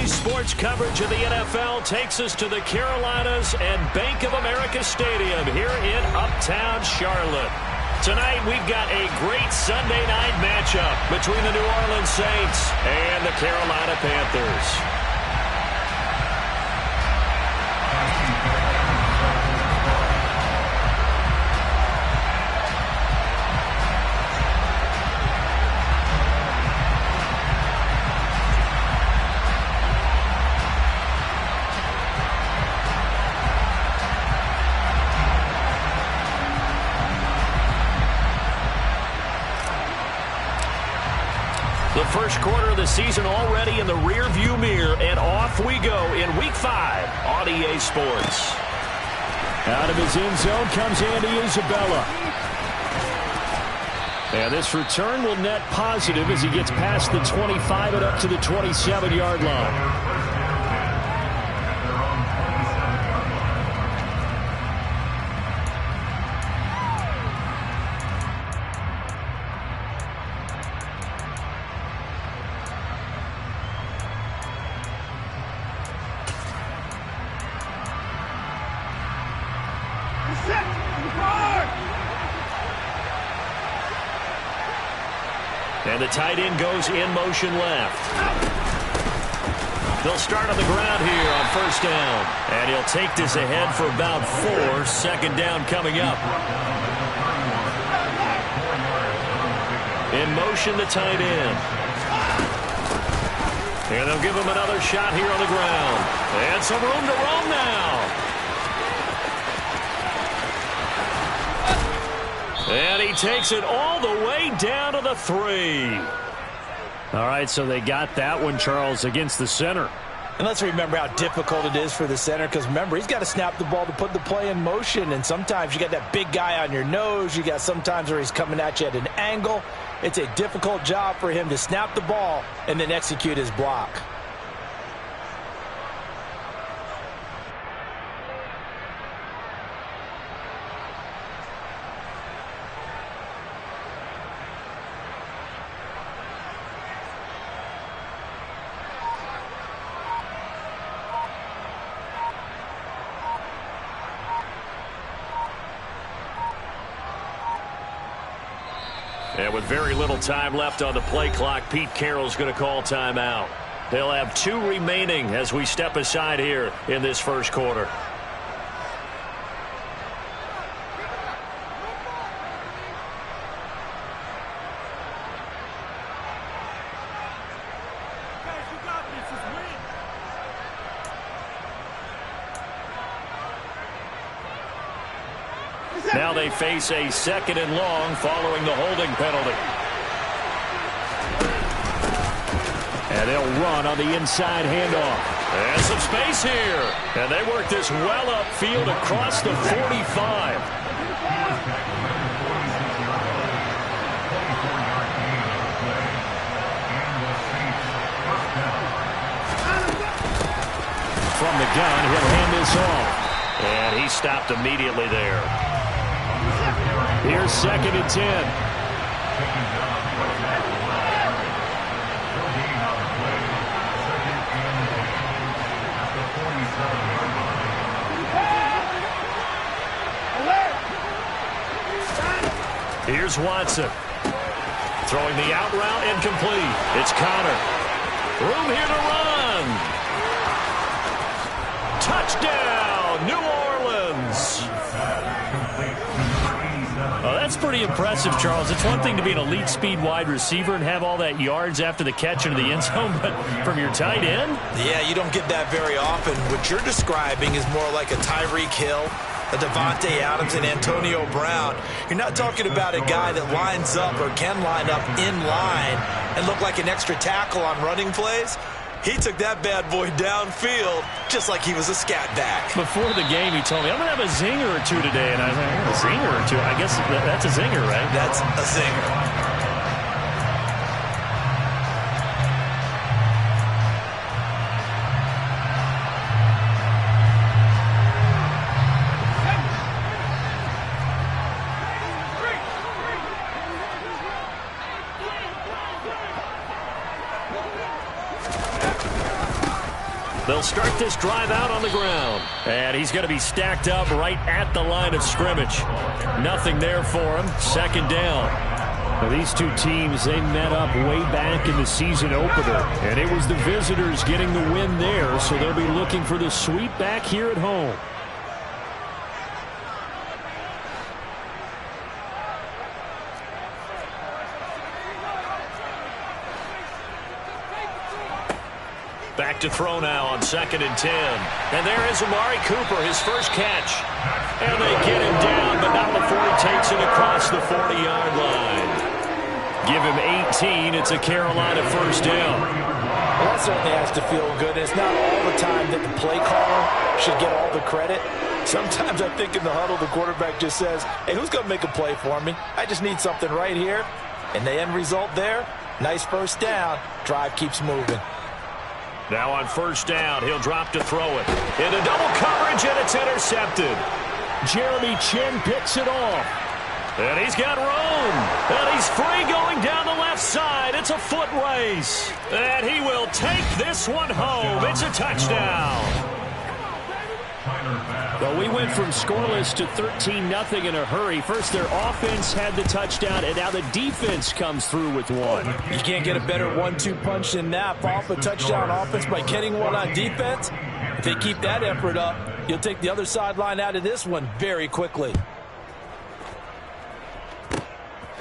Today's sports coverage of the NFL takes us to the Carolinas and Bank of America Stadium here in Uptown Charlotte. Tonight, we've got a great Sunday night matchup between the New Orleans Saints and the Carolina Panthers. The first quarter of the season already in the rear-view mirror, and off we go in Week 5 on EA Sports. Out of his end zone comes Andy Isabella. And this return will net positive as he gets past the 25 and up to the 27-yard line. And the tight end goes in motion left. They'll start on the ground here on first down. And he'll take this ahead for about 4. Second down coming up. In motion, the tight end. And they'll give him another shot here on the ground. And some room to roam now. And he takes it all the way down to the 3. All right, so they got that one, Charles, against the center. And let's remember how difficult it is for the center, because remember, he's got to snap the ball to put the play in motion, and sometimes you got that big guy on your nose. You got sometimes where he's coming at you at an angle. It's a difficult job for him to snap the ball and then execute his block. And with very little time left on the play clock, Pete Carroll's going to call timeout. They'll have 2 remaining as we step aside here in this first quarter. Now they face a 2nd and long following the holding penalty. And they'll run on the inside handoff. And some space here. And they work this well upfield across the 45. From the gun, he'll hand this off. And he stopped immediately there. Here's 2nd and 10. Here's Watson. Throwing the out route incomplete. It's Connor. Room here to run. Touchdown, New Orleans. Oh, that's pretty impressive, Charles. It's one thing to be an elite speed wide receiver and have all that yards after the catch into the end zone, but from your tight end? Yeah, you don't get that very often. What you're describing is more like a Tyreek Hill, a Devontae Adams, and Antonio Brown. You're not talking about a guy that lines up or can line up in line and look like an extra tackle on running plays. He took that bad boy downfield just like he was a scat back. Before the game, he told me, I'm going to have a zinger or 2 today. And I was like, a zinger or 2? I guess that's a zinger, right? That's a zinger. They'll start this drive out on the ground. And he's going to be stacked up right at the line of scrimmage. Nothing there for him. Second down. Now, these two teams, they met up way back in the season opener. And it was the visitors getting the win there, so they'll be looking for the sweep back here at home. Back to throw now on 2nd and 10. And there is Amari Cooper, his first catch. And they get him down, but not before he takes it across the 40-yard line. Give him 18. It's a Carolina first down. Well, that certainly has to feel good. It's not all the time that the play caller should get all the credit. Sometimes I think in the huddle, the quarterback just says, hey, who's going to make a play for me? I just need something right here. And the end result there, nice first down. Drive keeps moving. Now on first down, he'll drop to throw it. Into double coverage, and it's intercepted. Jeremy Chin picks it off. And he's got room. And he's free going down the left side. It's a foot race. And he will take this one home. It's a touchdown. Well, we went from scoreless to 13-0 in a hurry. First, their offense had the touchdown, and now the defense comes through with one. You can't get a better 1-2 punch than that. Off a touchdown offense by getting one on defense. If they keep that effort up, you'll take the other sideline out of this one very quickly.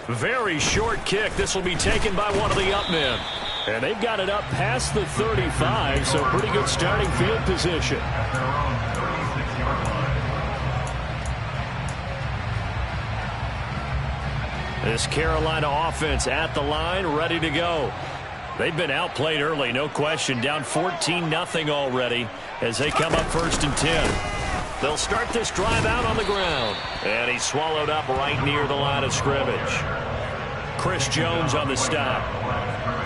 Very short kick. This will be taken by one of the up men. And they've got it up past the 35, so pretty good starting field position. This Carolina offense at the line, ready to go. They've been outplayed early, no question. Down 14-0 already as they come up 1st and 10. They'll start this drive out on the ground. And he's swallowed up right near the line of scrimmage. Chris Jones on the stop.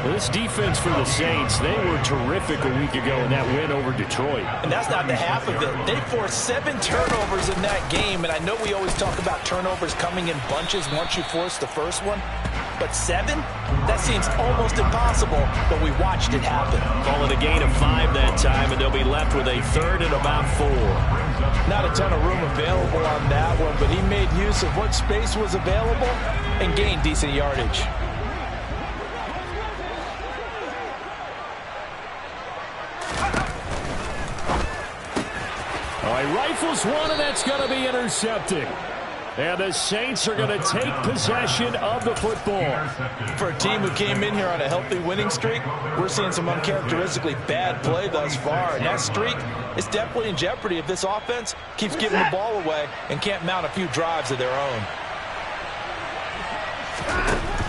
Well, this defense for the Saints, they were terrific a week ago in that win over Detroit. And that's not the half of it. They forced 7 turnovers in that game, and I know we always talk about turnovers coming in bunches once you force the first one. But 7? That seems almost impossible, but we watched it happen. Call it a gain of 5 that time, and they'll be left with a 3rd and about 4. Not a ton of room available on that one, but he made use of what space was available and gained decent yardage. All right, rifles one, and that's going to be intercepted. And the Saints are going to take possession of the football. For a team who came in here on a healthy winning streak, we're seeing some uncharacteristically bad play thus far. And that streak is definitely in jeopardy if this offense keeps giving the ball away and can't mount a few drives of their own.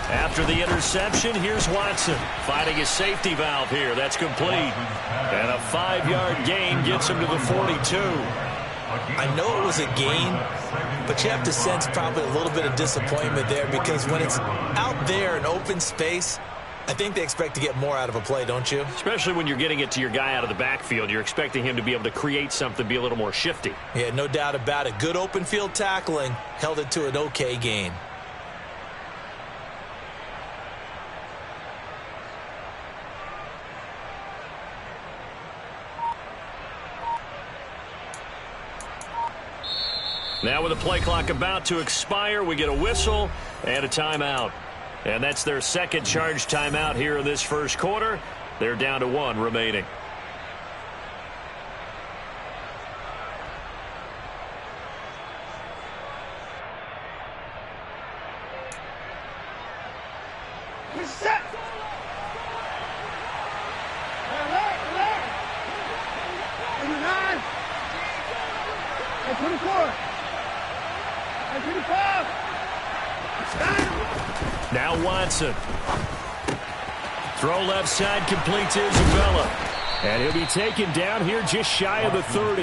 After the interception, here's Watson finding his safety valve here. That's complete. And a 5-yard gain gets him to the 42. I know it was a gain, but you have to sense probably a little bit of disappointment there because when it's out there in open space, I think they expect to get more out of a play, don't you? Especially when you're getting it to your guy out of the backfield. You're expecting him to be able to create something, be a little more shifty. Yeah, no doubt about it. Good open field tackling held it to an okay gain. Now with the play clock about to expire, we get a whistle and a timeout. And that's their second charge timeout here in this first quarter. They're down to 1 remaining. Set. Now Watson. Throw left side, complete to Isabella. And he'll be taken down here just shy of the 30.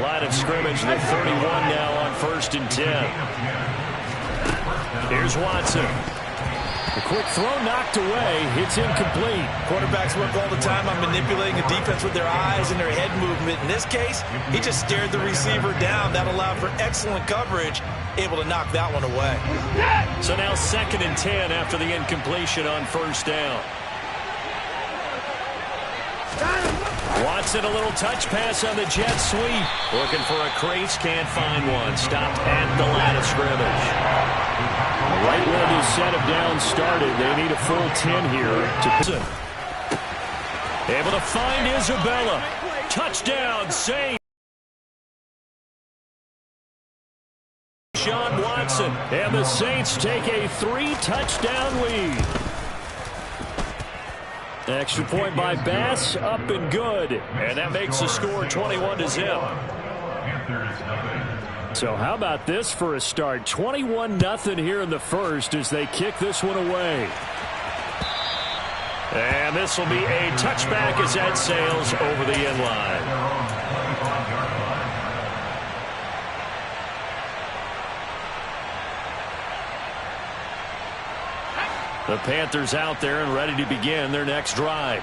Line of scrimmage, the 31 now on 1st and 10. Here's Watson. The quick throw knocked away. It's incomplete. Quarterbacks work all the time on manipulating the defense with their eyes and their head movement. In this case, he just stared the receiver down. That allowed for excellent coverage, able to knock that one away. So now 2nd and 10 after the incompletion on 1st down. Watson, a little touch pass on the jet sweep. Looking for a crease, can't find one. Stopped at the line of scrimmage. Right where this set of downs started, they need a full 10 here to... Able to find Isabella. Touchdown, Saints. Shawn Watson. And the Saints take a 3-touchdown lead. Extra point by Bass, up and good. And that makes the score 21-0. So how about this for a start? 21-0 here in the first as they kick this one away. And this will be a touchback as that sails over the end line. The Panthers out there and ready to begin their next drive.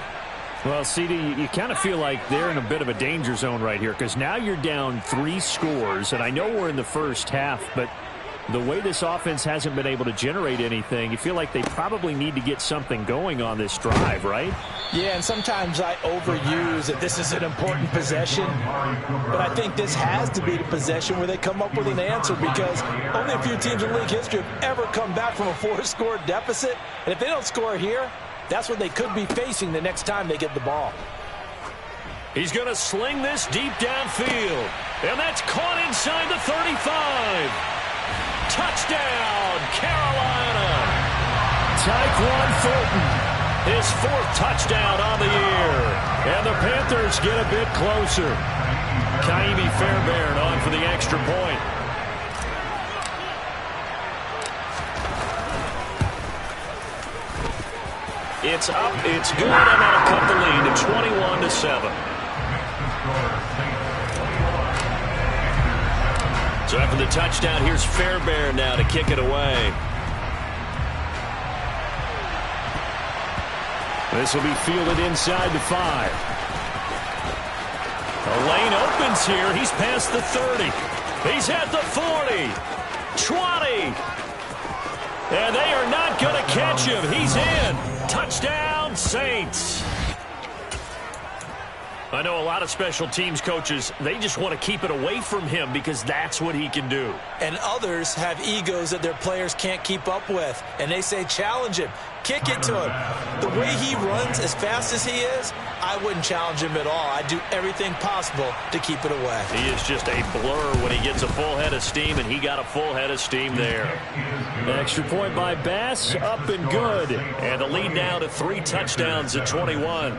Well, CD, you kind of feel like they're in a bit of a danger zone right here because now you're down 3 scores, and I know we're in the first half, but the way this offense hasn't been able to generate anything, you feel like they probably need to get something going on this drive, right? Yeah, and sometimes I overuse that this is an important possession, but I think this has to be the possession where they come up with an answer because only a few teams in league history have ever come back from a 4-score deficit, and if they don't score here, that's what they could be facing the next time they get the ball. He's going to sling this deep downfield, and that's caught inside the 35. Touchdown, Carolina. Tyquan Thornton. His 4th touchdown on the year. And the Panthers get a bit closer. Kaimi Fairbairn on for the extra point. It's up, it's good, and that'll cut the lead to 21-7. So after the touchdown, here's Fairbairn now to kick it away. This will be fielded inside the 5. The lane opens here. He's past the 30. He's at the 40. 20. And they are not going to catch him. He's in. Touchdown, Saints. I know a lot of special teams coaches, they just want to keep it away from him because that's what he can do. And others have egos that their players can't keep up with. And they say, challenge him. Kick it to him. The way he runs as fast as he is, I wouldn't challenge him at all. I'd do everything possible to keep it away. He is just a blur when he gets a full head of steam, and he got a full head of steam there. Extra point by Bass, up and good. And the lead now to 3 touchdowns at 21.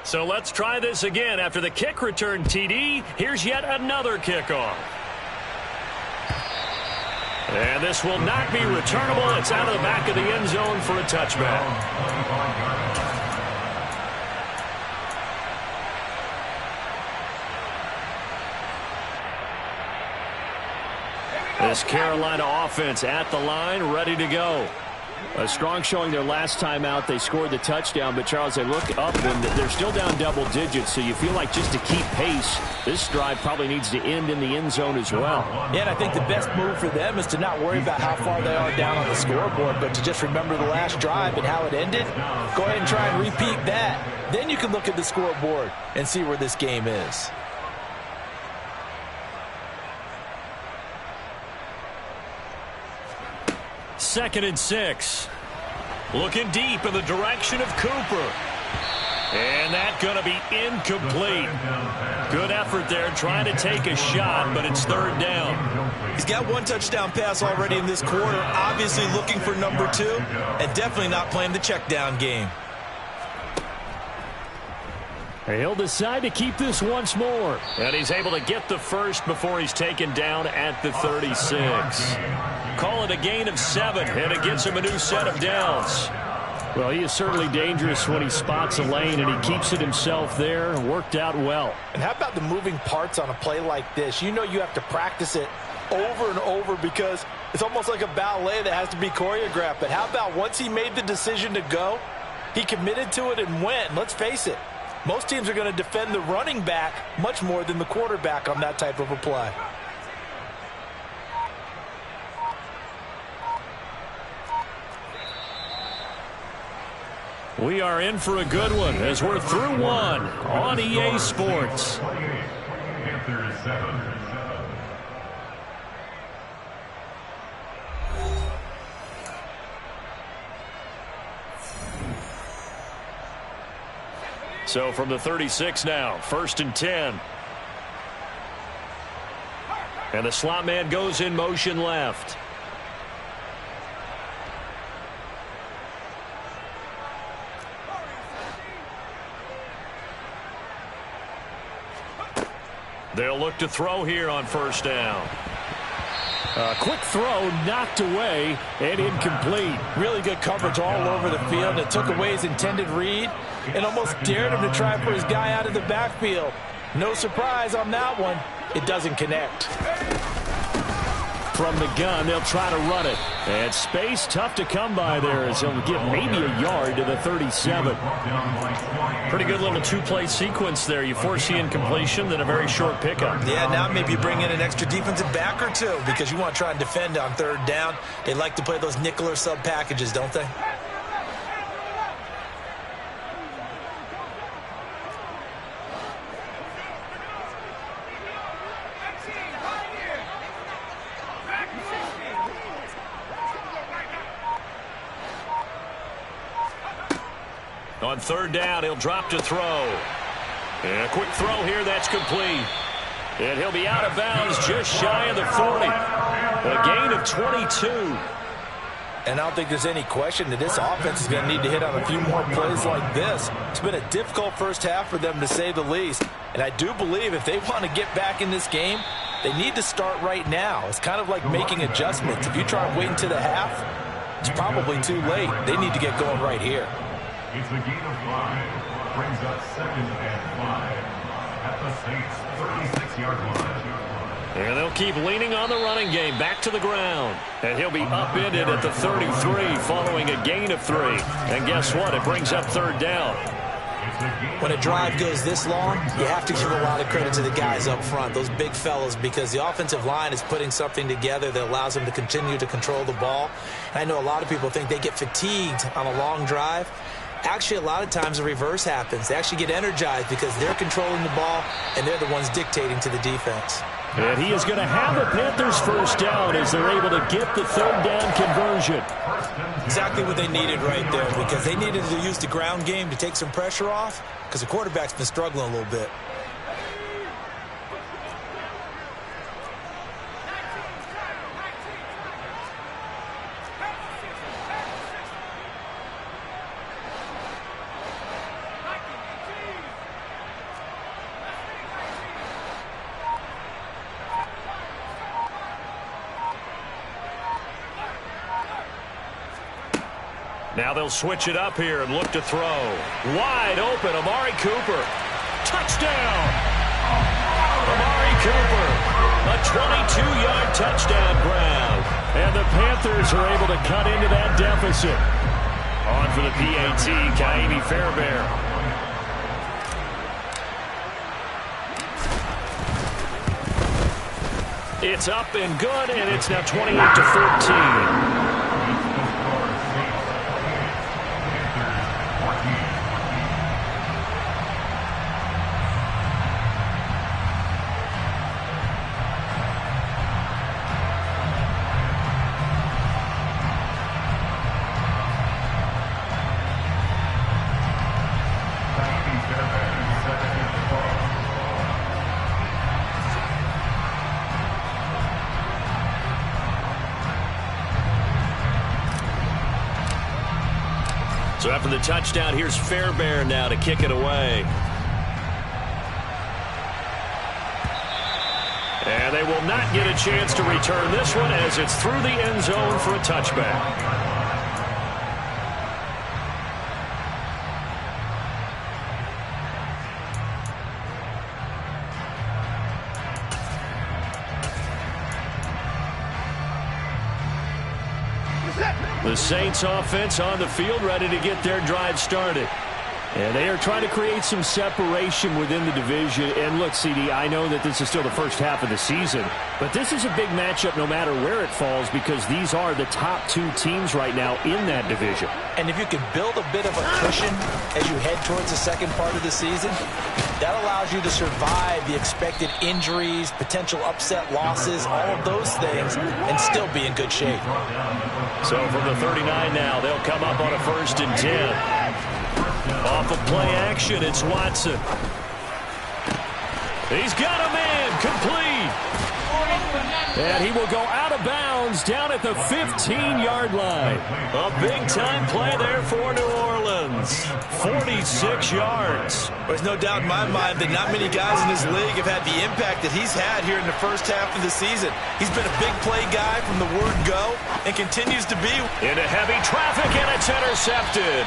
So let's try this again. After the kick return TD, here's yet another kickoff. And this will not be returnable. It's out of the back of the end zone for a touchback. This Carolina offense at the line, ready to go. A strong showing their last time out. They scored the touchdown, but Charles, they look up and they're still down double digits, so you feel like just to keep pace, this drive probably needs to end in the end zone as well. Yeah, and I think the best move for them is to not worry about how far they are down on the scoreboard, but to just remember the last drive and how it ended. Go ahead and try and repeat that. Then you can look at the scoreboard and see where this game is. Second and 6. Looking deep in the direction of Cooper. And that's going to be incomplete. Good effort there trying to take a shot, but it's 3rd down. He's got 1 touchdown pass already in this quarter, obviously looking for number 2, and definitely not playing the check down game. He'll decide to keep this once more. And he's able to get the first before he's taken down at the 36. Call it a gain of 7, and it gets him a new set of downs. Well, he is certainly dangerous when he spots a lane, and he keeps it himself there. Worked out well. And how about the moving parts on a play like this? You know you have to practice it over and over because it's almost like a ballet that has to be choreographed. But how about once he made the decision to go, he committed to it and went. And let's face it, most teams are going to defend the running back much more than the quarterback on that type of a play. We are in for a good one as we're through one on EA Sports. So from the 36 now, 1st and 10. And the slot man goes in motion left. They'll look to throw here on 1st down. A quick throw knocked away and incomplete. Really good coverage all over the field. It took away his intended read and almost dared him to try for his guy out of the backfield. No surprise on that one. It doesn't connect. From the gun, they'll try to run it. And space tough to come by there as he'll get maybe a yard to the 37. Pretty good little two-play sequence there. You force the incompletion, then a very short pickup. Yeah, now maybe you bring in an extra defensive back or two because you want to try and defend on 3rd down. They like to play those nickel or sub packages, don't they? On 3rd down, he'll drop to throw. And a quick throw here, that's complete. And he'll be out of bounds just shy of the 40. A gain of 22. And I don't think there's any question that this offense is going to need to hit on a few more plays like this. It's been a difficult first half for them, to say the least. And I do believe if they want to get back in this game, they need to start right now. It's kind of like making adjustments. If you try and wait until the half, it's probably too late. They need to get going right here. It's a gain of 5. Brings up 2nd and 5 at the Saints' 36-yard line. And they'll keep leaning on the running game. Back to the ground. And he'll be upended at the 33 following a gain of 3. And guess what? It brings up 3rd down. When a drive goes this long, you have to give a lot of credit to the guys up front, those big fellas, because the offensive line is putting something together that allows them to continue to control the ball. And I know a lot of people think they get fatigued on a long drive. Actually, a lot of times the reverse happens. They actually get energized because they're controlling the ball, and they're the ones dictating to the defense. And he is going to have the Panthers 1st down as they're able to get the 3rd down conversion. Exactly what they needed right there, because they needed to use the ground game to take some pressure off because the quarterback's been struggling a little bit. Now they'll switch it up here and look to throw. Wide open, Amari Cooper. Touchdown! Amari Cooper, a 22-yard touchdown grab. And the Panthers are able to cut into that deficit. On for the PAT, Kaimi Fairbairn. It's up and good, and it's now 28-14. So after the touchdown, here's Fairbairn now to kick it away. And they will not get a chance to return this one as it's through the end zone for a touchback. The Saints offense on the field, ready to get their drive started. And they are trying to create some separation within the division. And look, CD, I know that this is still the first half of the season, but this is a big matchup no matter where it falls because these are the top two teams right now in that division. And if you can build a bit of a cushion as you head towards the second part of the season, that allows you to survive the expected injuries, potential upset losses, all of those things, and still be in good shape. So from the 39 now, they'll come up on a 1st and 10. Off of play action, it's Watson. He's got a man, complete. And he will go out of bounds down at the 15-yard line. A big-time play there for New Orleans. 46 yards. There's no doubt in my mind that not many guys in this league have had the impact that he's had here in the first half of the season. He's been a big play guy from the word go and continues to be. Into heavy traffic, and it's intercepted.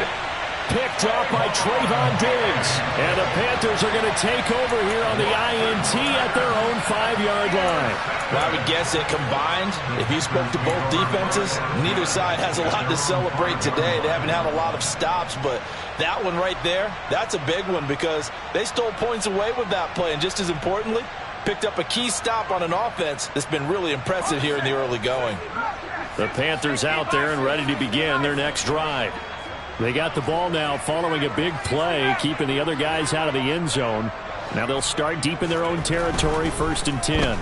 Picked up by Trayvon Diggs. And the Panthers are going to take over here on the INT at their own 5-yard line. Well, I would guess that combined, if you spoke to both defenses, neither side has a lot to celebrate today. They haven't had a lot of stops, but that one right there, that's a big one because they stole points away with that play. And just as importantly, picked up a key stop on an offense that's been really impressive here in the early going. The Panthers out there and ready to begin their next drive. They got the ball now following a big play, keeping the other guys out of the end zone. Now they'll start deep in their own territory, 1st and 10.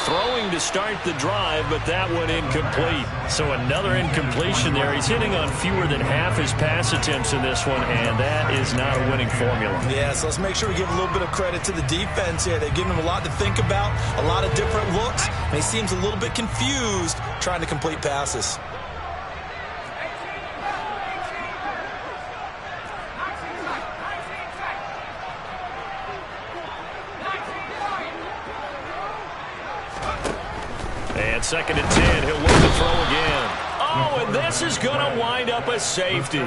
Throwing to start the drive, but that one incomplete. So another incompletion there. He's hitting on fewer than half his pass attempts in this one, and that is not a winning formula. Yeah, so let's make sure we give a little bit of credit to the defense here. They've given him a lot to think about, a lot of different looks, and he seems a little bit confused trying to complete passes. And 2nd and 10, he'll look to throw again. Oh, and this is going to wind up a safety.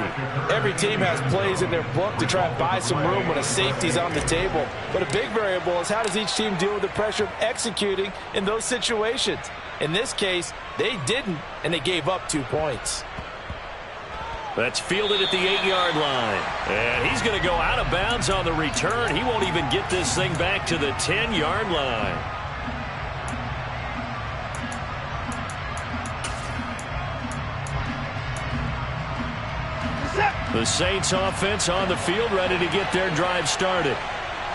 Every team has plays in their book to try and buy some room when a safety's on the table. But a big variable is how does each team deal with the pressure of executing in those situations. In this case, they didn't, and they gave up 2 points. That's fielded at the 8-yard line. And he's going to go out of bounds on the return. He won't even get this thing back to the 10-yard line. The Saints offense on the field, ready to get their drive started.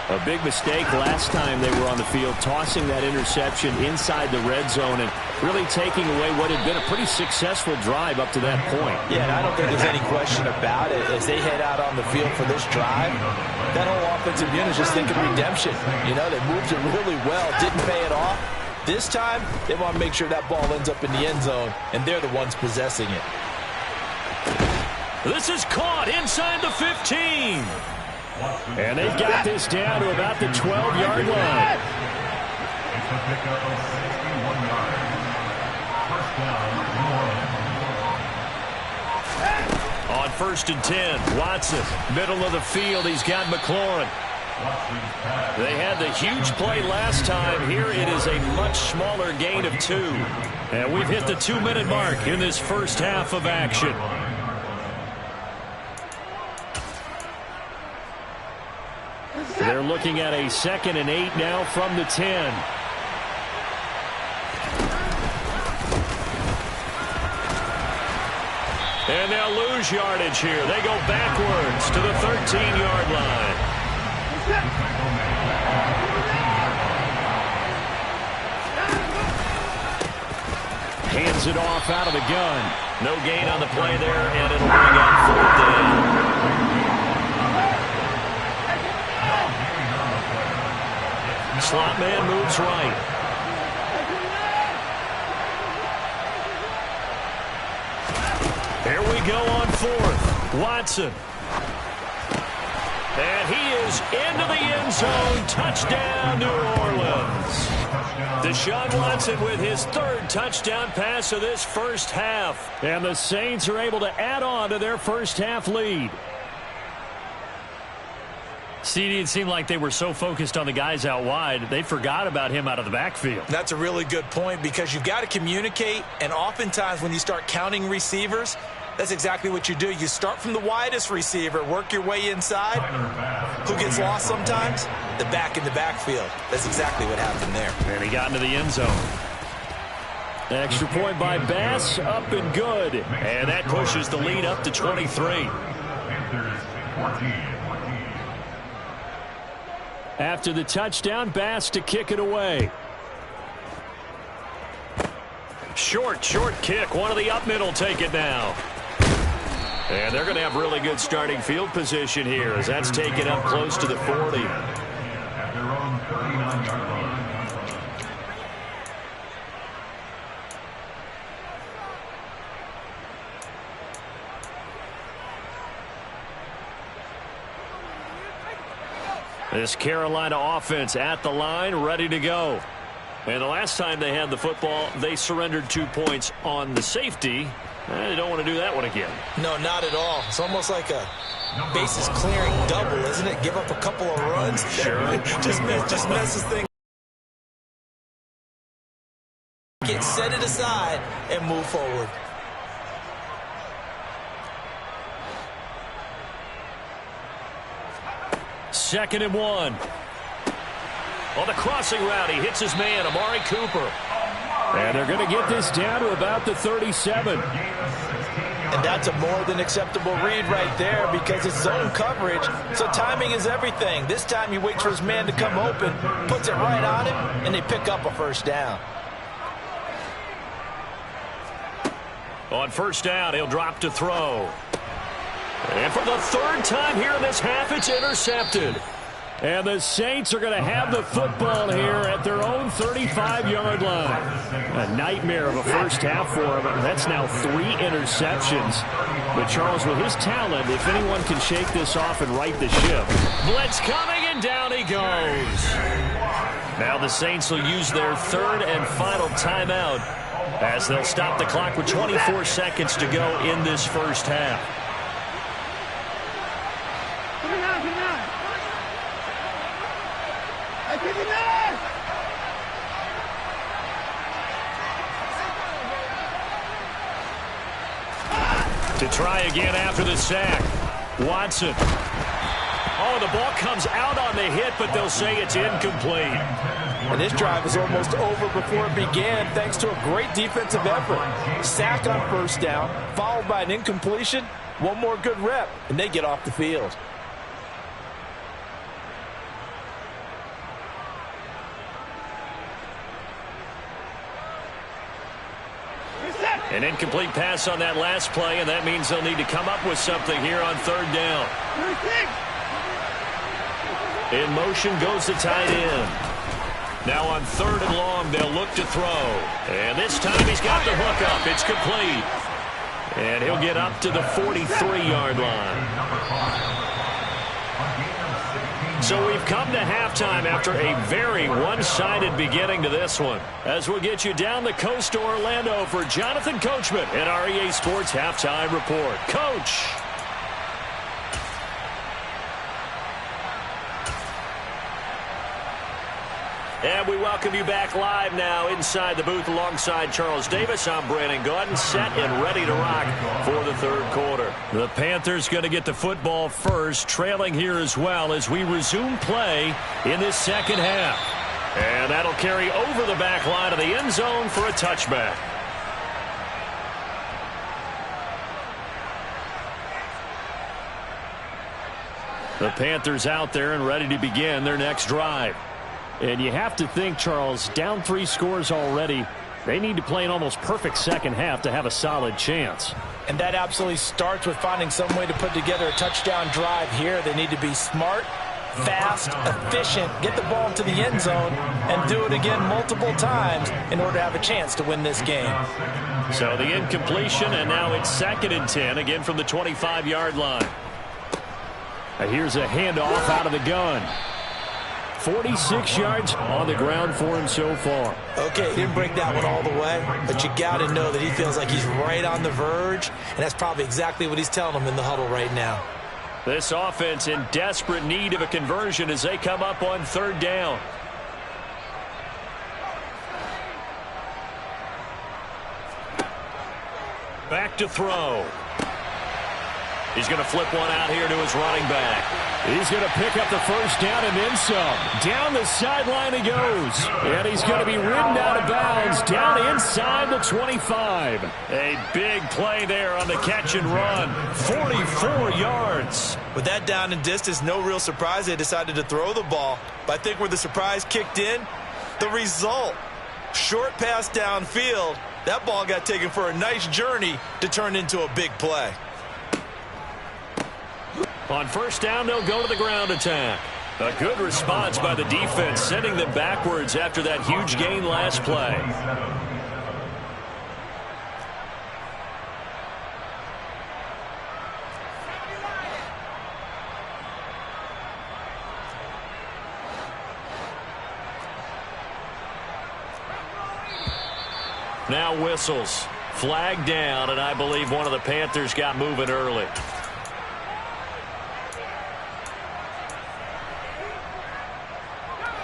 A big mistake last time they were on the field, tossing that interception inside the red zone and really taking away what had been a pretty successful drive up to that point. Yeah, and I don't think there's any question about it. As they head out on the field for this drive, that whole offensive unit is just thinking redemption. You know, they moved it really well, didn't pay it off. This time, they want to make sure that ball ends up in the end zone, and they're the ones possessing it. This is caught inside the 15. And they've got this down to about the 12-yard line. It's a pickup of 61 yards. First down, New Orleans. On 1st and 10, Watson, middle of the field. He's got McLaurin. They had the huge play last time. Here it is a much smaller gain of 2. And we've hit the 2-minute mark in this first half of action. They're looking at a 2nd and 8 now from the 10. And they'll lose yardage here. They go backwards to the 13-yard line. Hands it off out of the gun. No gain on the play there, and it'll bring up 4th down. Slot man moves right. Here we go on 4th. Watson. And he is into the end zone. Touchdown, New Orleans. Deshaun Watson with his 3rd touchdown pass of this first half. And the Saints are able to add on to their first half lead. CD, it seemed like they were so focused on the guys out wide, they forgot about him out of the backfield. That's a really good point because you've got to communicate, and oftentimes when you start counting receivers, that's exactly what you do. You start from the widest receiver, work your way inside. Who gets lost sometimes? The back in the backfield. That's exactly what happened there. And he got into the end zone. Extra point by Bass, up and good. And that pushes the lead up to 23. Panthers 14. After the touchdown, Bass to kick it away. Short kick. One of the up mid will take it now. And they're going to have really good starting field position here as that's taken up close to the 40. At their own 39-yard line. This Carolina offense at the line, ready to go. And the last time they had the football, they surrendered 2 points on the safety. They don't want to do that one again. No, not at all. It's almost like a bases clearing double, isn't it? Give up a couple of runs. Sure. just messes things. Set it aside and move forward. Second and 1. On the crossing route, he hits his man, Amari Cooper. And they're going to get this down to about the 37. And that's a more than acceptable read right there because it's zone coverage, so timing is everything. This time he waits for his man to come open, puts it right on him, and they pick up a first down. On first down, he'll drop to throw. And for the third time here in this half, it's intercepted. And the Saints are going to have the football here at their own 35-yard line. A nightmare of a first half for him. That's now 3 interceptions. But Charles, with his talent, if anyone can shake this off and right the ship. Blitz coming, and down he goes. Now the Saints will use their third and final timeout as they'll stop the clock with 24 seconds to go in this first half. To try again after the sack. Watson. Oh, the ball comes out on the hit, but they'll say it's incomplete. And this drive is almost over before it began thanks to a great defensive effort. Sack on first down, followed by an incompletion. One more good rep, and they get off the field. An incomplete pass on that last play, and that means they'll need to come up with something here on third down. In motion goes the tight end. Now on third and long, they'll look to throw. And this time he's got the hook up. It's complete. And he'll get up to the 43-yard line. So we've come to halftime after a very one-sided beginning to this one. As we'll get you down the coast to Orlando for Jonathan Coachman at our EA Sports Halftime Report. Coach. And we welcome you back live now inside the booth alongside Charles Davis. I'm Brandon Gaudin, set and ready to rock for the third quarter. The Panthers going to get the football first, trailing here as well as we resume play in this second half. And that'll carry over the back line of the end zone for a touchback. The Panthers out there and ready to begin their next drive. And you have to think, Charles, down 3 scores already. They need to play an almost perfect second half to have a solid chance. And that absolutely starts with finding some way to put together a touchdown drive here. They need to be smart, fast, efficient, get the ball to the end zone, and do it again multiple times in order to have a chance to win this game. So the incompletion, and now it's 2nd and 10, again from the 25-yard line. Here's a handoff out of the gun. 46 yards on the ground for him so far. Okay, he didn't break that one all the way, but you got to know that he feels like he's right on the verge, and that's probably exactly what he's telling them in the huddle right now. This offense in desperate need of a conversion as they come up on 3rd down. Back to throw. He's going to flip one out here to his running back. He's going to pick up the 1st down and then some. Down the sideline he goes. And he's going to be ridden out of bounds down inside the 25. A big play there on the catch and run. 44 yards. With that down and distance, no real surprise they decided to throw the ball. But I think where the surprise kicked in, the result. Short pass downfield. That ball got taken for a nice journey to turn into a big play. On 1st down, they'll go to the ground attack. A good response by the defense, sending them backwards after that huge gain last play. Now whistles. Flag down, and I believe one of the Panthers got moving early.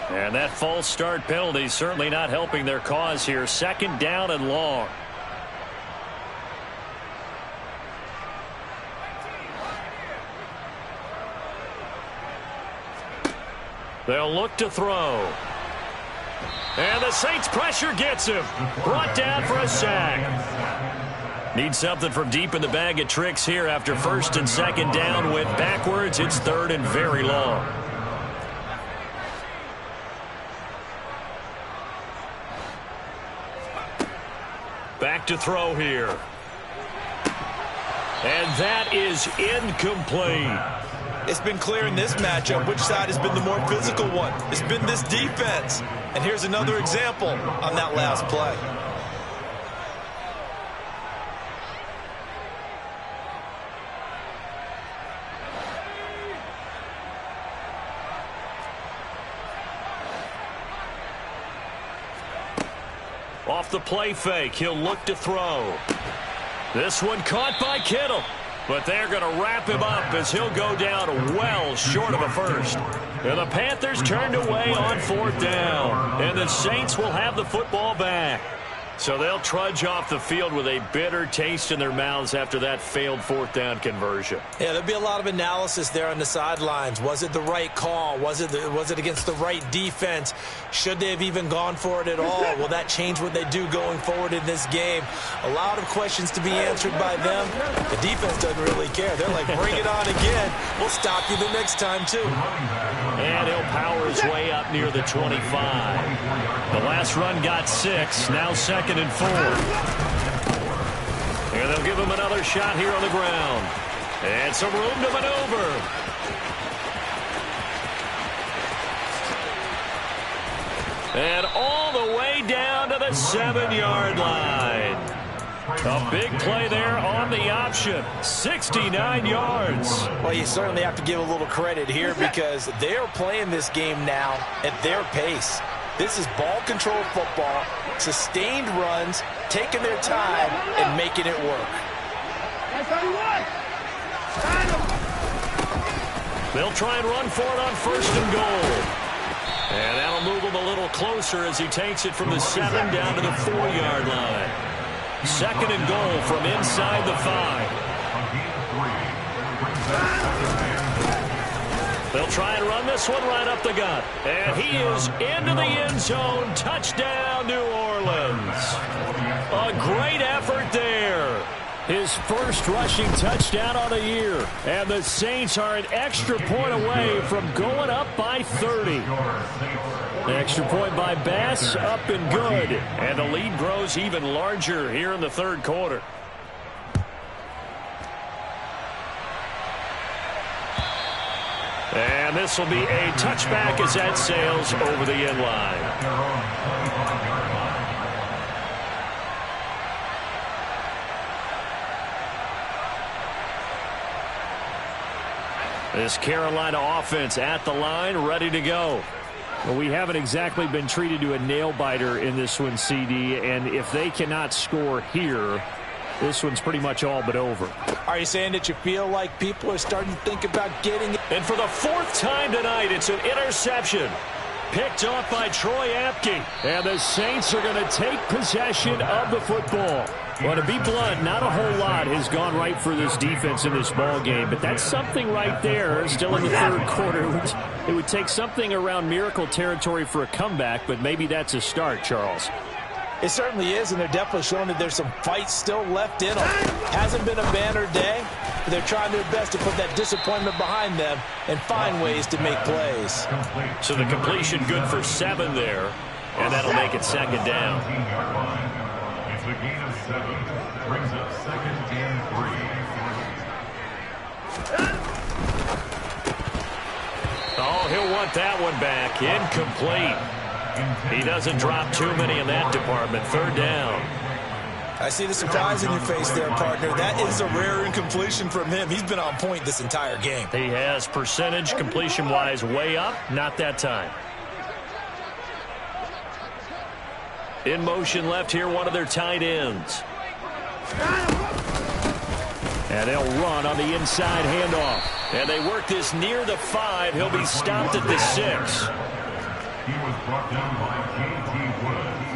And that false start penalty certainly not helping their cause here. 2nd down and long. They'll look to throw. And the Saints pressure gets him. Brought down for a sack. Need something from deep in the bag of tricks here after 1st and 2nd down. Went backwards. It's 3rd and very long. Back to throw here. And that is incomplete. It's been clear in this matchup which side has been the more physical one. It's been this defense. And here's another example on that last play. Off the play fake, he'll look to throw. This one caught by Kittle. But they're going to wrap him up as he'll go down well short of a first. And the Panthers turned away on 4th down. And the Saints will have the football back. So they'll trudge off the field with a bitter taste in their mouths after that failed 4th down conversion. Yeah, there'll be a lot of analysis there on the sidelines. Was it the right call? Was it against the right defense? Should they have even gone for it at all? Will that change what they do going forward in this game? A lot of questions to be answered by them. The defense doesn't really care. They're like, bring it on again. We'll stop you the next time, too. And he'll power his way up near the 25. The last run got 6. Now 2nd and 4. And they'll give him another shot here on the ground. And some room to maneuver. And all the way down to the 7-yard line. A big play there on the option. 69 yards. Well, you certainly have to give a little credit here because they're playing this game now at their pace. This is ball control football, sustained runs, taking their time, and making it work. They'll try and run for it on 1st and goal. And that'll move him a little closer as he takes it from the 7 down to the 4-yard line. 2nd and goal from inside the 5. They'll try and run this one right up the gut. And he is into the end zone. Touchdown, New Orleans. A great effort there. His first rushing touchdown on the year. And the Saints are an extra point away from going up by 30. Extra point by Bass, up and good. And the lead grows even larger here in the 3rd quarter. And this will be a touchback as that sails over the end line. This Carolina offense at the line, ready to go. Well, we haven't exactly been treated to a nail-biter in this one, CD, and if they cannot score here, this one's pretty much all but over. Are you saying that you feel like people are starting to think about getting it? And for the 4th time tonight, it's an interception. Picked off by Troy Apke. And the Saints are going to take possession of the football. Well, to be blunt, not a whole lot has gone right for this defense in this ball game, but that's something right there. Still in the 3rd quarter. It would take something around miracle territory for a comeback, but maybe that's a start, Charles. It certainly is, and they're definitely showing that there's some fight still left in them. Hasn't been a banner day, but they're trying their best to put that disappointment behind them and find ways to make plays. So the completion good for 7 there, and that'll make it 2nd down. It's a gain of 7. Brings up 2nd and 3. Oh, he'll want that one back. Incomplete. He doesn't drop too many in that department. 3rd down. I see the surprise in your face there, partner. That is a rare incompletion from him. He's been on point this entire game. He has percentage completion-wise way up. Not that time. In motion left here, one of their tight ends. And they'll run on the inside handoff. And they work this near the 5. He'll be stopped at the 6. He was brought down by J.T. Woods.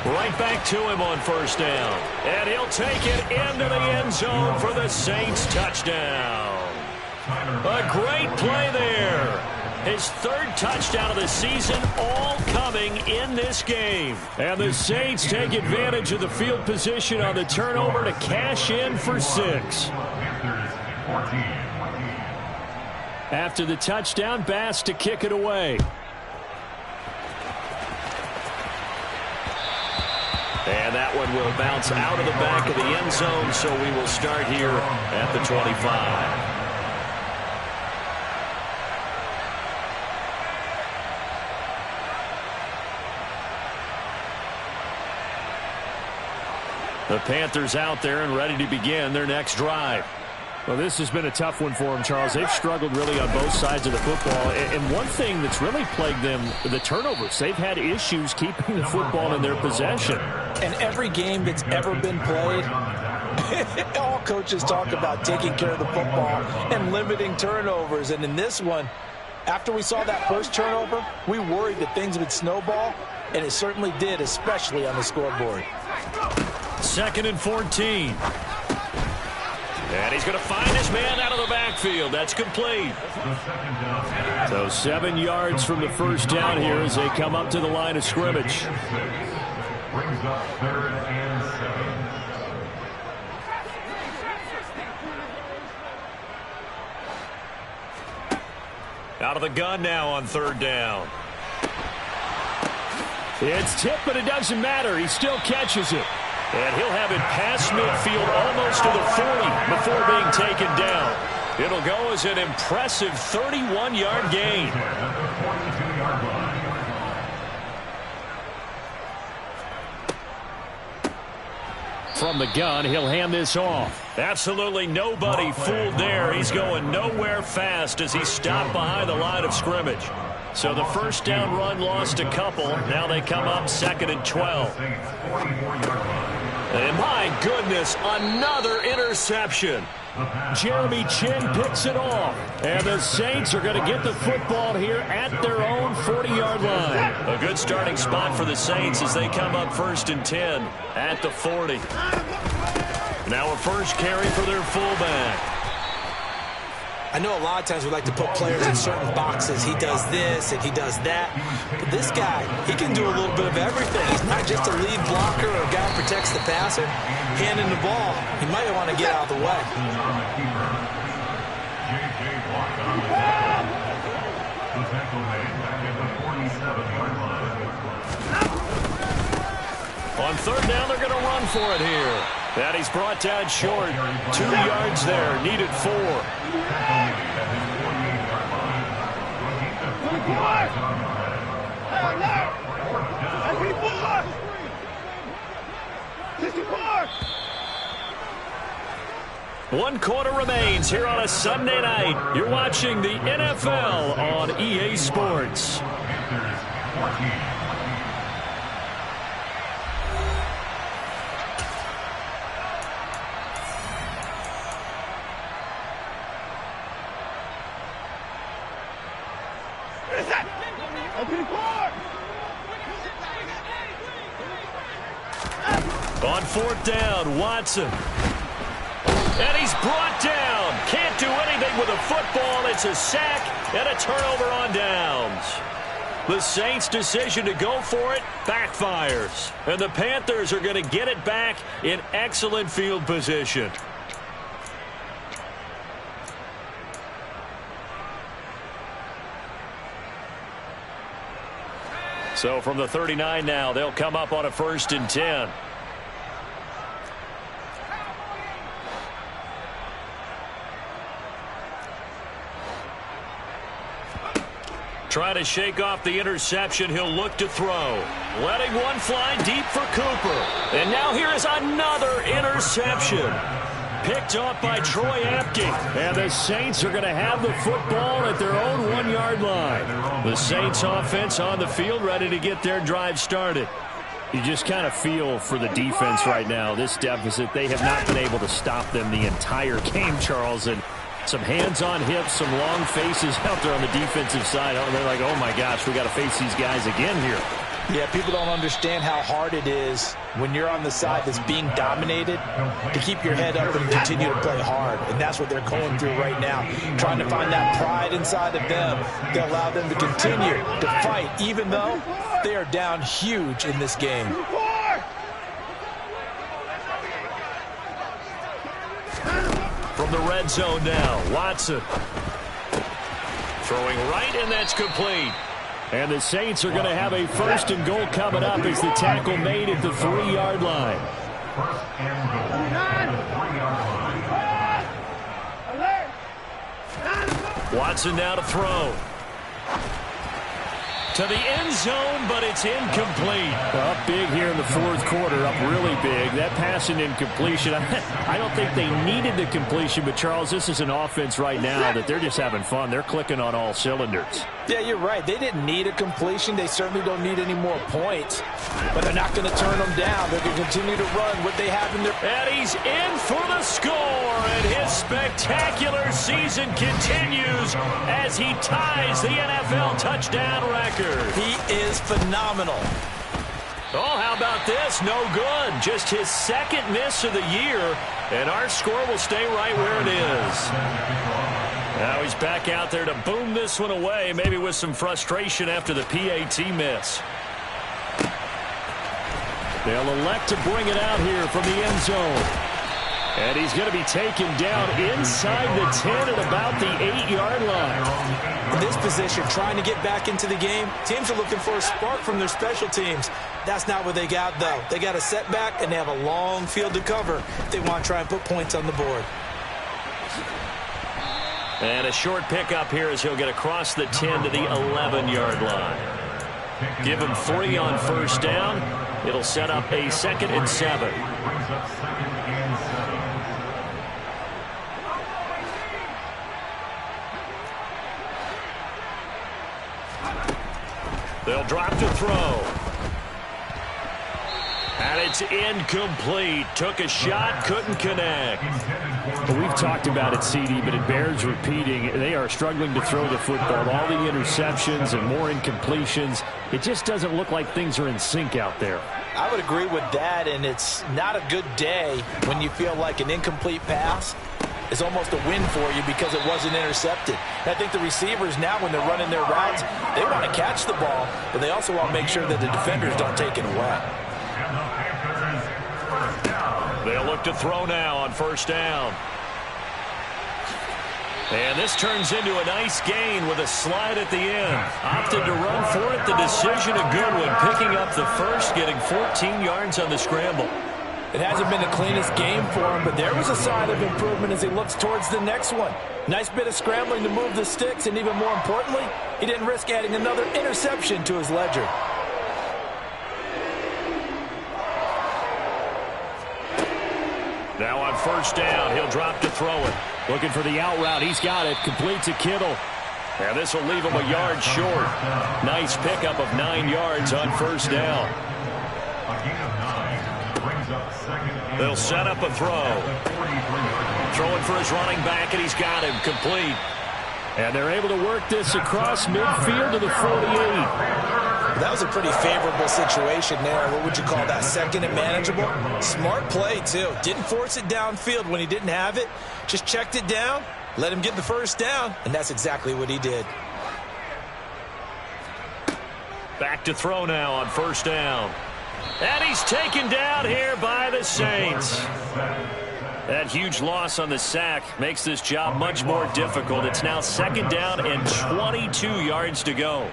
Right back to him on 1st down. And he'll take it into the end zone for the Saints touchdown. A great play there. His 3rd touchdown of the season, all coming in this game. And the Saints take advantage of the field position on the turnover to cash in for 6. After the touchdown, Bass to kick it away. And that one will bounce out of the back of the end zone, so we will start here at the 25. The Panthers out there and ready to begin their next drive. Well, this has been a tough one for them, Charles. They've struggled really on both sides of the football. And one thing that's really plagued them, the turnovers. They've had issues keeping the football in their possession. And every game that's ever been played, all coaches talk about taking care of the football and limiting turnovers. And in this one, after we saw that first turnover, we worried that things would snowball, and it certainly did, especially on the scoreboard. 2nd and 14. And he's going to find his man out of the backfield. That's complete. So 7 yards from the 1st down here as they come up to the line of scrimmage. Brings up 3rd and 7. Out of the gun now on 3rd down. It's tipped, but it doesn't matter. He still catches it. And he'll have it past midfield almost to the 40 before being taken down. It'll go as an impressive 31-yard gain. From the gun, he'll hand this off. Absolutely nobody fooled there. He's going nowhere fast as he stopped behind the line of scrimmage. So the 1st down run lost a couple. Now they come up 2nd and 12. And my goodness, another interception. Jeremy Chin picks it off. And the Saints are going to get the football here at their own 40-yard line. A good starting spot for the Saints as they come up 1st and 10 at the 40. Now a first carry for their fullback. I know a lot of times we like to put players in certain boxes. He does this and he does that. But this guy, he can do a little bit of everything. He's not just a lead blocker or a guy who protects the passer. Handing the ball, he might want to get out of the way. On 3rd down, they're going to run for it here. That he's brought down short. 2 yards there, needed 4. One quarter remains here on a Sunday night. You're watching the NFL on EA Sports. Reset. Open court. On fourth down, Watson. And he's brought down. Can't do anything with a football. It's a sack and a turnover on downs. The Saints' decision to go for it backfires. And the Panthers are going to get it back in excellent field position. So from the 39 now, they'll come up on a 1st and 10. Trying to shake off the interception. He'll look to throw. Letting one fly deep for Cooper. And now here is another interception. Picked off by Troy Apke. And the Saints are going to have the football at their own 1-yard line. The Saints offense on the field, ready to get their drive started. You just kind of feel for the defense right now. This deficit, they have not been able to stop them the entire game, Charles. And some hands on hips, some long faces out there on the defensive side. Oh, they're like, oh my gosh, we got to face these guys again here. Yeah, people don't understand how hard it is when you're on the side that's being dominated to keep your head up and continue to play hard. And that's what they're going through right now, trying to find that pride inside of them to allow them to continue to fight, even though they are down huge in this game. From the red zone now, Watson. Throwing right, and that's complete. And the Saints are going to have a 1st and goal coming up as the tackle made at the 3-yard line. 1st and goal. 3-yard line. Watson now to throw. To the end zone, but it's incomplete. Up big here in the 4th quarter, up really big. That pass and incompletion, I don't think they needed the completion, but Charles, this is an offense right now that they're just having fun. They're clicking on all cylinders. Yeah, you're right. They didn't need a completion. They certainly don't need any more points, but they're not going to turn them down. They're going to continue to run what they have in their... And he's in for the score, and his spectacular season continues as he ties the NFL touchdown record. He is phenomenal. Oh, how about this? No good. Just his 2nd miss of the year, and our score will stay right where it is. Now he's back out there to boom this one away, maybe with some frustration after the PAT miss. They'll elect to bring it out here from the end zone. And he's going to be taken down inside the 10 at about the 8-yard line. In this position, trying to get back into the game, teams are looking for a spark from their special teams. That's not what they got, though. They got a setback, and they have a long field to cover if they want to try and put points on the board. And a short pickup here as he'll get across the 10 to the 11-yard line. Give him 3 on 1st down. It'll set up a 2nd and 7. Brings up 2nd and 7. They'll drop to throw. And it's incomplete. Took a shot, couldn't connect. Well, we've talked about it, CD, but it bears repeating. They are struggling to throw the football. All the interceptions and more incompletions. It just doesn't look like things are in sync out there. I would agree with that, and it's not a good day when you feel like an incomplete pass is almost a win for you because it wasn't intercepted. And I think the receivers now, when they're running their routes, they want to catch the ball, but they also want to make sure that the defenders don't take it away. They'll look to throw now on 1st down. And this turns into a nice gain with a slide at the end. Opted to run for it. The decision a good one. Picking up the 1st, getting 14 yards on the scramble. It hasn't been the cleanest game for him, but there was a sign of improvement as he looks towards the next one. Nice bit of scrambling to move the sticks, and even more importantly, he didn't risk adding another interception to his ledger. Now on 1st down, he'll drop to throw it. Looking for the out route. He's got it. Complete to Kittle. And this will leave him a yard short. Nice pickup of 9 yards on 1st down. A gain of 9 brings up 2nd and They'll set up a throw. Throwing for his running back, and he's got him complete. And they're able to work this across midfield to the 48. That was a pretty favorable situation there. What would you call that? Second and manageable? Smart play, too. Didn't force it downfield when he didn't have it. Just checked it down, let him get the first down, and that's exactly what he did. Back to throw now on first down. And he's taken down here by the Saints. That huge loss on the sack makes this job much more difficult. It's now second down and 22 yards to go.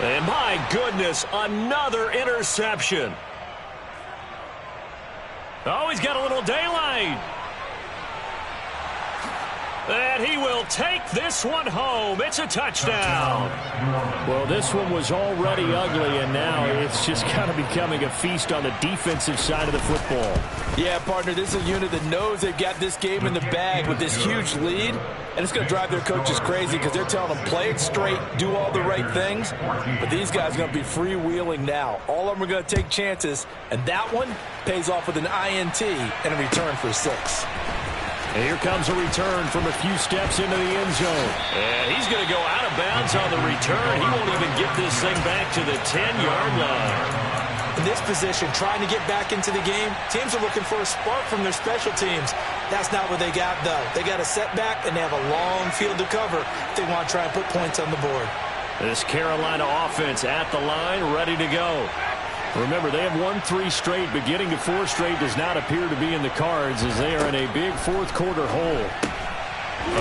And my goodness, another interception. Oh, he's got a little daylight. And he will take this one home. It's a touchdown. Well, this one was already ugly, and now it's just kind of becoming a feast on the defensive side of the football. Yeah, partner, this is a unit that knows they've got this game in the bag with this huge lead, and it's going to drive their coaches crazy because they're telling them play it straight, do all the right things, but these guys are going to be freewheeling now. All of them are going to take chances, and that one pays off with an INT and a return for 6. And here comes a return from a few steps into the end zone. And he's going to go out of bounds on the return. He won't even get this thing back to the 10-yard line. In this position, trying to get back into the game, teams are looking for a spark from their special teams. That's not what they got, though. They got a setback, and they have a long field to cover if they want to try and put points on the board. This Carolina offense at the line, ready to go. Remember, they have won 3 straight, but getting to 4 straight does not appear to be in the cards as they are in a big fourth-quarter hole.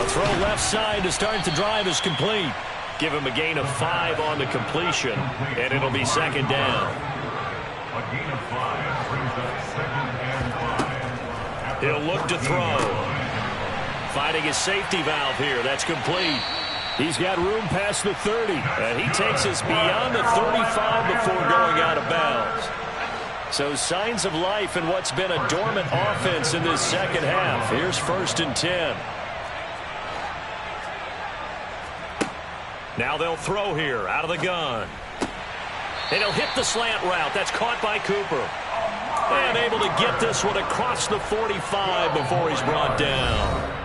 A throw left side to start the drive is complete. Give him a gain of 5 on the completion, and it'll be second down. A gain of 5 brings up second and 5. He'll look to throw. Finding his safety valve here. That's complete. He's got room past the 30. And he takes us beyond the 35 before going out of bounds. So signs of life in what's been a dormant offense in this second half. Here's first and 10. Now they'll throw here out of the gun. And he'll hit the slant route. That's caught by Cooper. And able to get this one across the 45 before he's brought down.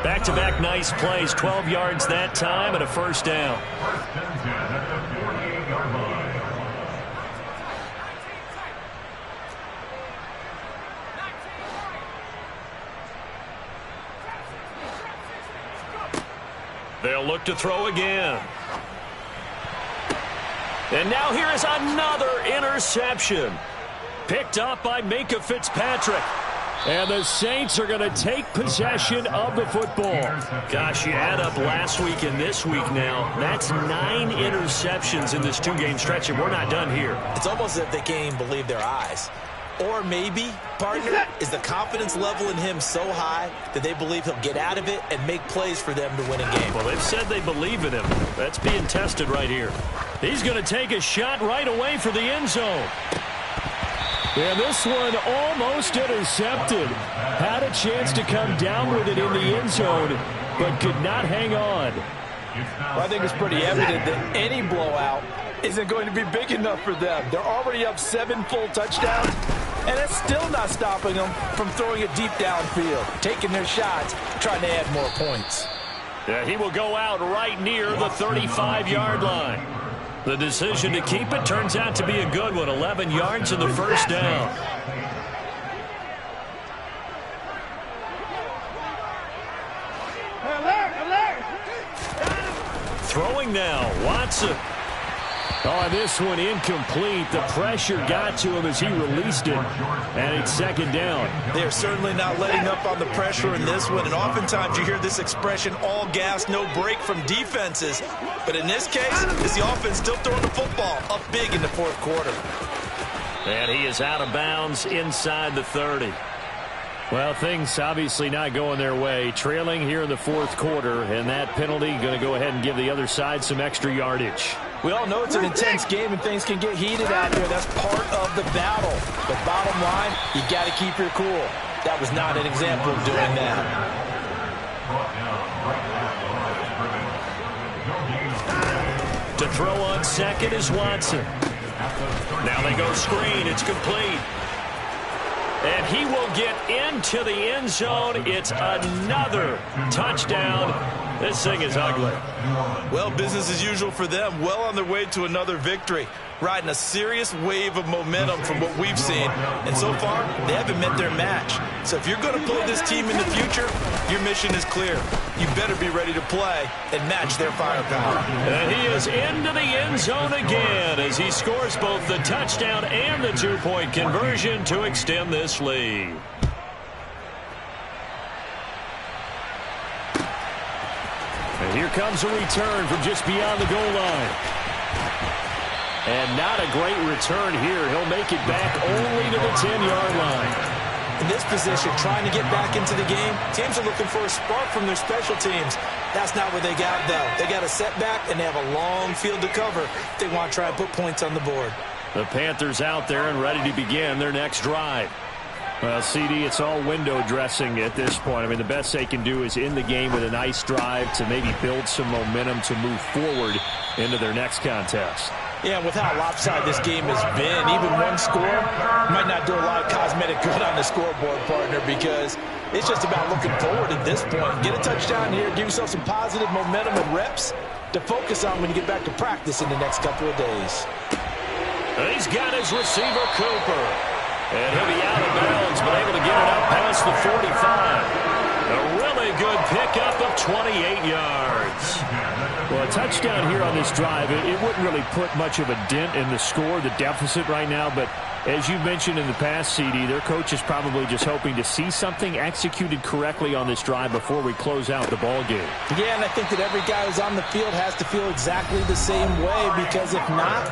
Back-to-back nice plays, 12 yards that time and a first down. First and 10 at the 48-yard line. They'll look to throw again. And now here is another interception. Picked up by Minkah Fitzpatrick. And the Saints are going to take possession of the football. Gosh, you add up last week and this week now. That's 9 interceptions in this 2-game stretch, and we're not done here. It's almost as if they can't even believe their eyes. Or maybe, partner, is the confidence level in him so high that they believe he'll get out of it and make plays for them to win a game. Well, they've said they believe in him. That's being tested right here. He's going to take a shot right away for the end zone. And this one almost intercepted. Had a chance to come down with it in the end zone, but could not hang on. Well, I think it's pretty evident that any blowout isn't going to be big enough for them. They're already up 7 full touchdowns, and it's still not stopping them from throwing it deep downfield, taking their shots, trying to add more points. Yeah, he will go out right near the 35-yard line. The decision to keep it turns out to be a good one. 11 yards in the first down. Throwing now, Watson. Oh, this one incomplete. The pressure got to him as he released it, and it's second down. They're certainly not letting up on the pressure in this one, and oftentimes you hear this expression, all gas, no break from defenses. But in this case, it's the offense still throwing the football up big in the fourth quarter. And he is out of bounds inside the 30. Well, things obviously not going their way. Trailing here in the fourth quarter, and that penalty going to go ahead and give the other side some extra yardage. We all know it's an intense game and things can get heated out there. That's part of the battle. But bottom line, you got to keep your cool. That was not an example of doing that. To throw on second is Watson. Now they go screen. It's complete. And he will get into the end zone. It's another touchdown. This thing is ugly. Well, business as usual for them. Well on their way to another victory. Riding a serious wave of momentum from what we've seen. And so far, they haven't met their match. So if you're going to play this team in the future, your mission is clear. You better be ready to play and match their firepower. And he is into the end zone again as he scores both the touchdown and the two-point conversion to extend this lead. And here comes a return from just beyond the goal line. And not a great return here. He'll make it back only to the 10-yard line. In this position, trying to get back into the game, teams are looking for a spark from their special teams. That's not what they got, though. They got a setback, and they have a long field to cover if they want to try and put points on the board. The Panthers out there and ready to begin their next drive. Well, CD, it's all window dressing at this point. I mean, the best they can do is in the game with a nice drive to maybe build some momentum to move forward into their next contest. Yeah, and with how lopsided this game has been, even one score might not do a lot of cosmetic good on the scoreboard, partner, because it's just about looking forward at this point. Get a touchdown here, give yourself some positive momentum and reps to focus on when you get back to practice in the next couple of days. And he's got his receiver, Cooper. And he'll be out of bounds, but able to get it up past the 45. A really good pickup of 28 yards. Well, a touchdown here on this drive, it wouldn't really put much of a dent in the score, the deficit right now. But as you mentioned in the past, CD, their coach is probably just hoping to see something executed correctly on this drive before we close out the ball game. Yeah, and I think that every guy who's on the field has to feel exactly the same way, because if not,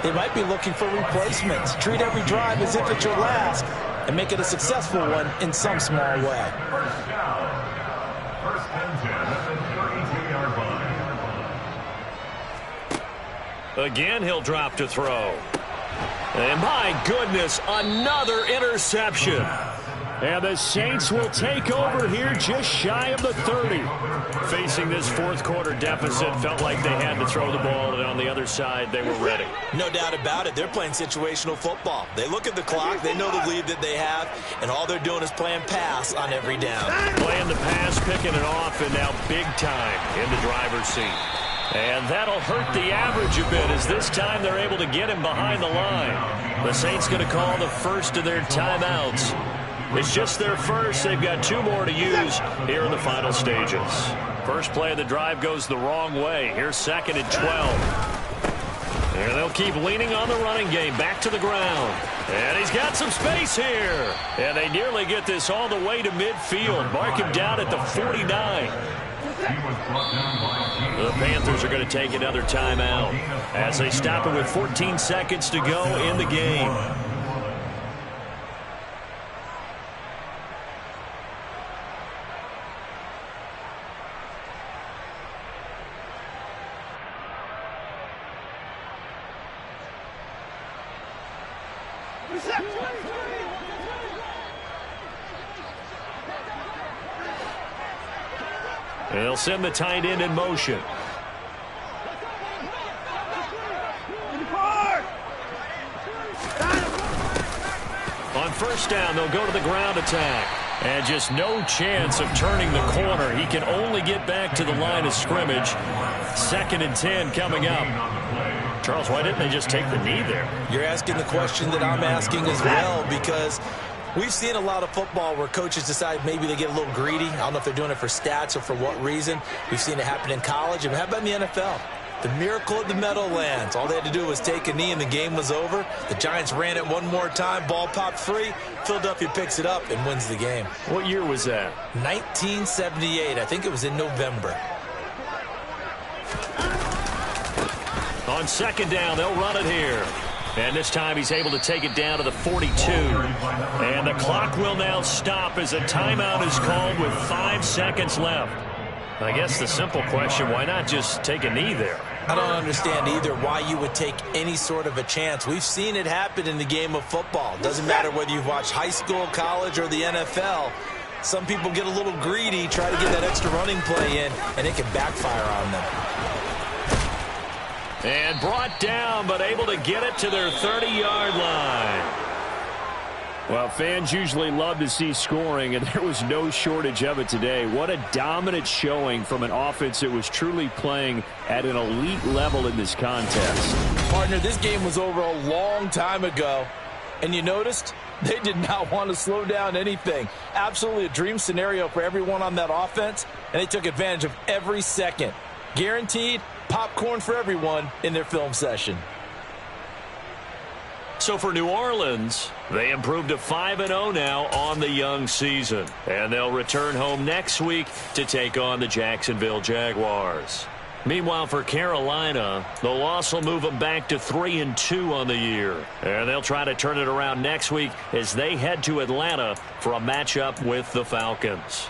they might be looking for replacements. Treat every drive as if it's your last and make it a successful one in some small way. First down. First and 10 at the 32-yard line. Again, he'll drop to throw. And my goodness, another interception. And the Saints will take over here just shy of the 30. Facing this fourth quarter deficit, felt like they had to throw the ball, and on the other side, they were ready. No doubt about it. They're playing situational football. They look at the clock, they know the lead that they have, and all they're doing is playing pass on every down. Playing the pass, picking it off, and now big time in the driver's seat. And that'll hurt the average a bit, as this time they're able to get him behind the line. The Saints going to call the first of their timeouts. It's just their first. They've got two more to use here in the final stages. First play of the drive goes the wrong way. Here's second and 12. And they'll keep leaning on the running game. Back to the ground. And he's got some space here. And they nearly get this all the way to midfield. Mark him down at the 49. The Panthers are going to take another timeout as they stop it with 14 seconds to go in the game. They'll send the tight end in motion. On first down, they'll go to the ground attack. And just no chance of turning the corner. He can only get back to the line of scrimmage. Second and 10 coming up. Charles, why didn't they just take the knee there? You're asking the question that I'm asking as well, because we've seen a lot of football where coaches decide maybe they get a little greedy. I don't know if they're doing it for stats or for what reason. We've seen it happen in college. And how about in the NFL? The miracle of the Meadowlands. All they had to do was take a knee and the game was over. The Giants ran it one more time. Ball popped free. Philadelphia picks it up and wins the game. What year was that? 1978. I think it was in November. On second down, they'll run it here. And this time he's able to take it down to the 42. And the clock will now stop as a timeout is called with 5 seconds left. I guess the simple question, why not just take a knee there? I don't understand either why you would take any sort of a chance. We've seen it happen in the game of football. Doesn't matter whether you've watched high school, college, or the NFL. Some people get a little greedy, try to get that extra running play in, and it can backfire on them. And brought down, but able to get it to their 30-yard line. Well, fans usually love to see scoring, and there was no shortage of it today. What a dominant showing from an offense that was truly playing at an elite level in this contest. Partner, this game was over a long time ago, and you noticed they did not want to slow down anything. Absolutely a dream scenario for everyone on that offense, and they took advantage of every second. Guaranteed popcorn for everyone in their film session. So for New Orleans, they improved to 5-0 now on the young season. And they'll return home next week to take on the Jacksonville Jaguars. Meanwhile, for Carolina, the loss will move them back to 3-2 on the year. And they'll try to turn it around next week as they head to Atlanta for a matchup with the Falcons.